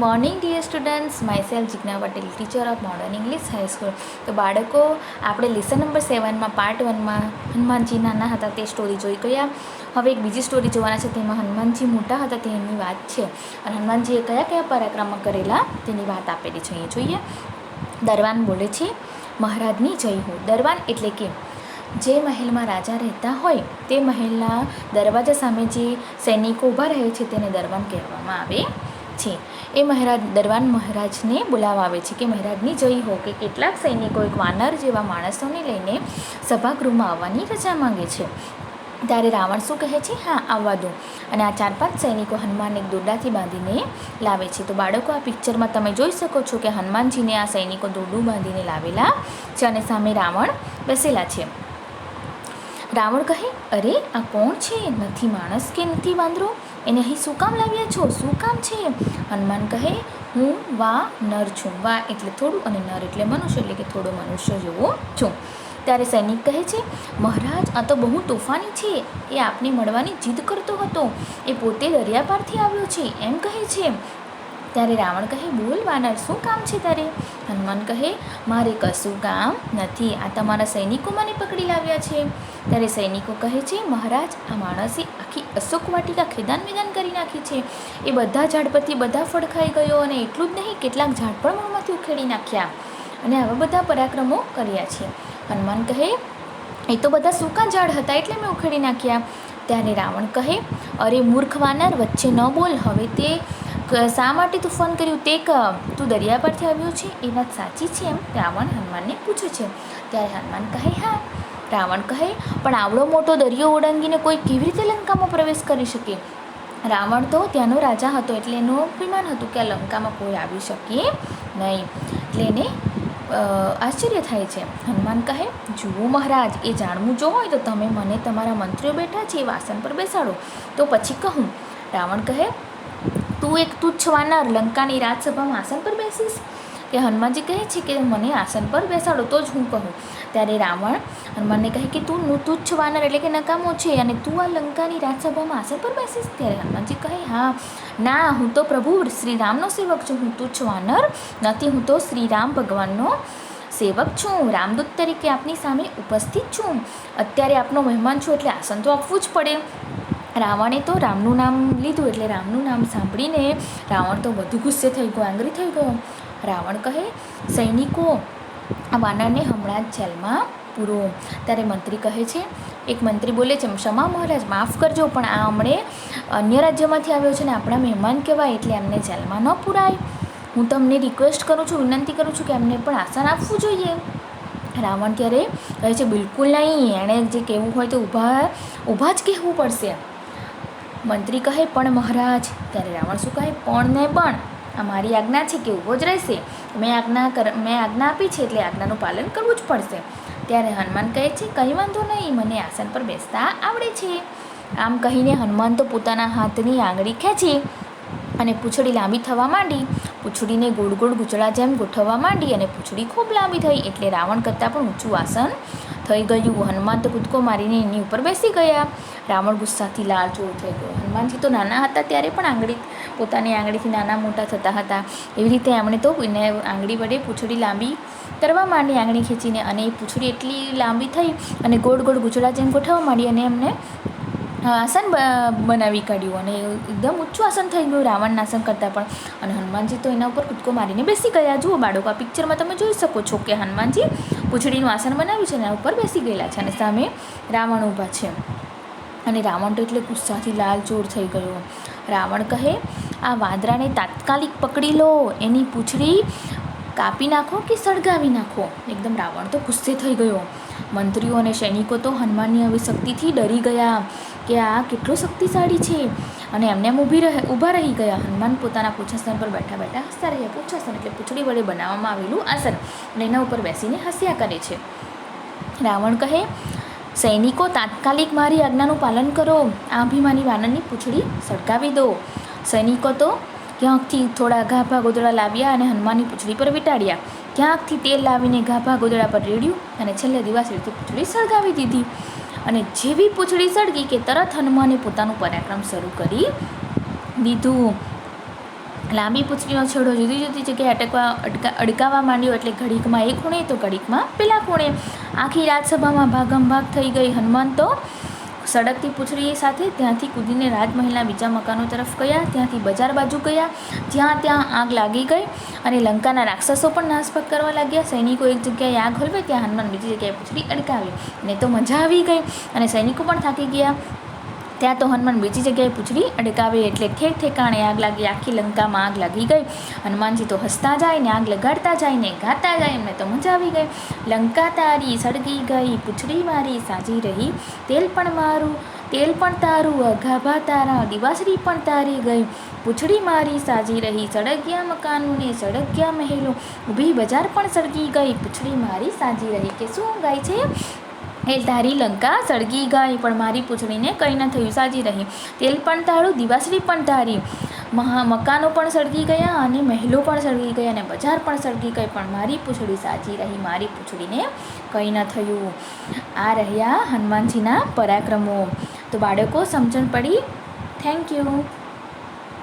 Morning dear students, myself Jigna Patel, teacher of modern English high school. તો બાળકો, આપણે લેસન નંબર 7માં પાર્ટ 1માં હનુમાનજી નાના હતા તે સ્ટોરી જોઈ ગયા. હવે એક બીજી સ્ટોરી જોવાના છે. તેમાં હનુમાનજી મોટા હતા તેની વાત છે અને હનુમાનજીએ કયા કયા પરાક્રમ કરેલા તેની વાત આપેલી છે. અહીંયા જોઈએ. દરવાન બોલે છે, મહારાજની જય હો. દરવાન એટલે કે જે મહેલમાં રાજા રહેતા હોય તે મહેલના દરવાજા સામે જે સૈનિકો ઊભા રહે છે તેને દરવાન કહેવામાં આવે છે. એ દરવાન મહારાજને બોલાવવા આવે છે કે મહારાજની જય હો, કે કેટલાક સૈનિકો એક વાનર જેવા માણસોને લઈને સભાગૃહમાં આવવાની રજા માંગે છે. ત્યારે રાવણ શું કહે છે? હા, આવવા દો. અને આ 4-5 સૈનિકો હનુમાનને એક દોરડાથી બાંધીને લાવે છે. તો બાળકો, આ પિક્ચરમાં તમે જોઈ શકો છો કે હનુમાનજીને આ સૈનિકો દોરડું બાંધીને લાવેલા છે અને સામે રાવણ બેસેલા છે. રાવણ કહે, અરે આ કોણ છે? નથી માણસ કે નથી વાંદરો? એને અહીં શું કામ લાવ્યા છો? શું કામ છે? હનુમાન કહે, હું નર છું. વા એટલે થોડું અને નર એટલે મનુષ્ય, એટલે કે થોડો મનુષ્ય જેવો છું. ત્યારે સૈનિક કહે છે, મહારાજ આ તો બહુ તોફાની છે. એ આપને મળવાની જીદ કરતો હતો. એ પોતે દરિયા પારથી આવ્યો છે એમ કહે છે. ત્યારે રાવણ કહે, બોલ વાનર, શું કામ છે તારે? હનુમાન કહે, મારે કશું કામ નથી. આ તમારા સૈનિકો મને પકડી લાવ્યા છે. ત્યારે સૈનિકો કહે છે, મહારાજ આ માણસે આખી અશોક વાટિકા ખેદાન મેદાન કરી નાખી છે. એ બધા ઝાડ પરથી બધા ફળ ખાઈ ગયો અને એટલું જ નહીં, કેટલાક ઝાડ પણ મોંમાંથી ઉખેડી નાખ્યા અને આવા બધા પરાક્રમો કર્યા છે. હનુમાન કહે, એ તો બધા સૂકા ઝાડ હતા એટલે મેં ઉખેડી નાખ્યા. ત્યારે રાવણ કહે, અરે મૂર્ખ વાનર, વચ્ચે ન બોલ. હવે તે શા માટે તું ફોન કર્યું તે કહે. તું દરિયા પરથી આવ્યો છે એ વાત સાચી છે એમ? રાવણ હનુમાનને પૂછે છે. ત્યારે હનુમાન કહે, હા. રાવણ કહે, પણ આવડો મોટો દરિયો ઓળંગીને કોઈ કેવી રીતે લંકામાં પ્રવેશ કરી શકે? રાવણ તો ત્યાંનો રાજા હતો એટલે એનું અભિમાન હતું કે આ લંકામાં કોઈ આવી શકે નહીં. એટલે એને આશ્ચર્ય થાય છે. હનુમાન કહે, જુઓ મહારાજ, એ જાણવું જો હોય તો તમે મને તમારા મંત્રીઓ બેઠા છે એ આસન પર બેસાડો તો પછી કહું. રાવણ કહે, તું એક તુચ્છ વાનર લંકાની રાજસભામાં આસન પર બેસીશ? કે હનુમાનજી કહે છે કે મને આસન પર બેસાડો તો જ હું કહું. ત્યારે રાવણ હનુમાનને કહે કે તું તુચ્છ વાનર એટલે કે નકામો છે અને તું આ લંકાની રાજસભામાં આસન પર બેસીશ? ત્યારે હનુમાનજી કહે, હા, ના, હું તો પ્રભુ શ્રી રામનો સેવક છું. હું તુચ્છ વાનર નથી. હું તો શ્રી રામ ભગવાનનો સેવક છું. રામદૂત તરીકે આપની સામે ઉપસ્થિત છું. અત્યારે આપનો મહેમાન છું એટલે આસન તો આપવું જ પડે. રાવણે તો રામનું નામ લીધું એટલે રામનું નામ સાંભળીને રાવણ તો વધુ ગુસ્સે થઈ ગયો, એંગ્રી થઈ ગયો. રાવણ કહે, સૈનિકો, આ વાનરને હમણાં જ જેલમાં પૂરો. ત્યારે મંત્રી કહે છે, એક મંત્રી બોલે છે, ક્ષમા મહારાજ, માફ કરજો, પણ આ હમણે અન્ય રાજ્યમાંથી આવ્યો છે ને આપણા મહેમાન કહેવાય એટલે એમને જેલમાં ન પૂરાય. હું તમને રિક્વેસ્ટ કરું છું, વિનંતી કરું છું કે એમને પણ આસન આપવું જોઈએ. રાવણ ત્યારે કહે છે, બિલકુલ નહીં, એણે જે કહેવું હોય તો ઊભા જ કહેવું પડશે. મંત્રી કહે, પણ મહારાજ. ત્યારે રાવણ શું કહે, પણ ને પણ આ મારી આજ્ઞા છે કે ઊભો જ રહેશે. મેં આજ્ઞા આપી છે એટલે આજ્ઞાનું પાલન કરવું જ પડશે. ત્યારે હનુમાન કહે છે, કંઈ વાંધો નહીં, મને આસન પર બેસતા આવડે છે. આમ કહીને હનુમાન તો પોતાના હાથની આંગળી ખેંચી અને પૂંછડી લાંબી થવા માંડી. પૂંછડીને ગોળ ગોળ ગૂંચળા જેમ ગોઠવવા માંડી અને પૂંછડી ખૂબ લાંબી થઈ એટલે રાવણ કરતાં પણ ઊંચું આસન થઈ ગયું. હનુમાન તો કૂદકો મારીને એની ઉપર બેસી ગયા. રાવણ ગુસ્સાથી લાલચોળ થઈ ગયો. હનુમાનજી તો નાના હતા ત્યારે પણ પોતાની આંગળીથી નાના મોટા થતા હતા. એવી રીતે એમણે તો એને આંગળી વડે પૂંછડી લાંબી કરવા માંડી, આંગળી ખેંચીને, અને એ પૂંછડી એટલી લાંબી થઈ અને ગોળ ગોળ ગૂંચળા જેમ ગોઠવવા માંડી અને એમને આસન બનાવી કાઢ્યું અને એકદમ ઊંચું આસન થઈ ગયું રાવણના આસન કરતાં પણ. અને હનુમાનજી તો એના ઉપર કૂદકો મારીને બેસી ગયા. જુઓ બાળકો, આ પિક્ચરમાં તમે જોઈ શકો છો કે હનુમાનજી પૂંછડીનું આસન બનાવ્યું છે અને એના ઉપર બેસી ગયેલા છે અને સામે રાવણ ઊભા છે. અને રાવણ તો એટલે ગુસ્સાથી લાલચોળ થઈ ગયો. રાવણ કહે, આ વાંદરાને તાત્કાલિક પકડી લો, એની પૂંછડી કાપી નાખો કે સળગાવી નાખો. એકદમ રાવણ તો ગુસ્સે થઈ ગયો. મંત્રીઓ અને સૈનિકો તો હનુમાનની આવી શક્તિથી ડરી ગયા કે આ કેટલો શક્તિશાળી છે અને એમને એમ ઊભા રહી ગયા. હનુમાન પોતાના પૂંછાસન પર બેઠા બેઠા હસતા રહ્યા. પૂંછાસન એટલે પૂંછડી વડે બનાવવામાં આવેલું આસન અને એના ઉપર બેસીને હસ્યા કરે છે. રાવણ કહે, સૈનિકો, તાત્કાલિક મારી આજ્ઞાનું પાલન કરો. આ અભિમાની વાનરની પૂંછડી સળગાવી દો. સૈનિકો તો ક્યાંકથી થોડા ગાભા ગોદડા લાવ્યા અને હનુમાનની પૂંછડી પર વીંટાળ્યા. ક્યાંકથી તેલ લાવીને ગાભા ગોદડા પર રેડ્યું અને છેલ્લે દિવાસળીથી પૂંછડી સળગાવી દીધી. અને જેવી પૂંછડી સળગી કે તરત હનુમાને પોતાનું પરાક્રમ શરૂ કરી દીધું. લાંબી પૂંછડીનો છેડો જુદી જુદી જગ્યાએ અડકાવા માંડ્યો, એટલે ઘડીકમાં એ ખૂણે તો ઘડીકમાં પેલા ખૂણે. આખી રાજસભામાં ભાગમભાગ થઈ ગઈ. હનુમાન તો સળગતી પૂંછડી સાથે ત્યાંથી કૂદીને રાજમહેલના બીજા મકાનો તરફ ગયા. ત્યાંથી બજાર બાજુ ગયા. જ્યાં ત્યાં આગ લાગી ગઈ અને લંકાના રાક્ષસો પણ નાસભાગ કરવા લાગ્યા. સૈનિકો એક જગ્યાએ આગ હલવે, ત્યાં હનુમાન બીજી જગ્યાએ પૂંછડી અડકાવી. અને તો મજા આવી ગઈ અને સૈનિકો પણ થાકી ગયા. ત્યાં તો હનુમાન બીજી જગ્યાએ પૂંછડી અડકાવે એટલે ઠેક ઠેકાણે આગ લાગી. આખી લંકામાં આગ લાગી ગઈ. હનુમાનજી તો હસતા જાય ને આગ લગાડતા જાય ને ગાતા જાય. એમને તો મજા આવી ગઈ. લંકા તારી સળગી ગઈ, પૂંછડી મારી સાજી રહી, તેલ પણ તારું, અઘાભા તારા, દિવાસળી પણ તારી ગઈ, પૂંછડી મારી સાજી રહી, સળગ્યા મકાનો ને સળગ્યા મહેલો, ઊભી બજાર પણ સળગી ગઈ, પૂંછડી મારી સાજી રહી. કે શું ગાય છે? એ તારી લંકા સળગી ગઈ પણ મારી પૂંછડીને કંઈ ન થયું, સાજી રહી. તેલ પણ તારું, દિવાસળી પણ તારી, મકાનો પણ સળગી ગયા અને મહેલો પણ સળગી ગયા અને બજાર પણ સળગી ગઈ, પણ મારી પૂંછડી સાજી રહી, મારી પૂંછડીને કંઈ ન થયું. આ રહ્યા હનુમાનજીના પરાક્રમો. તો બાળકો સમજણ પડી? Thank you.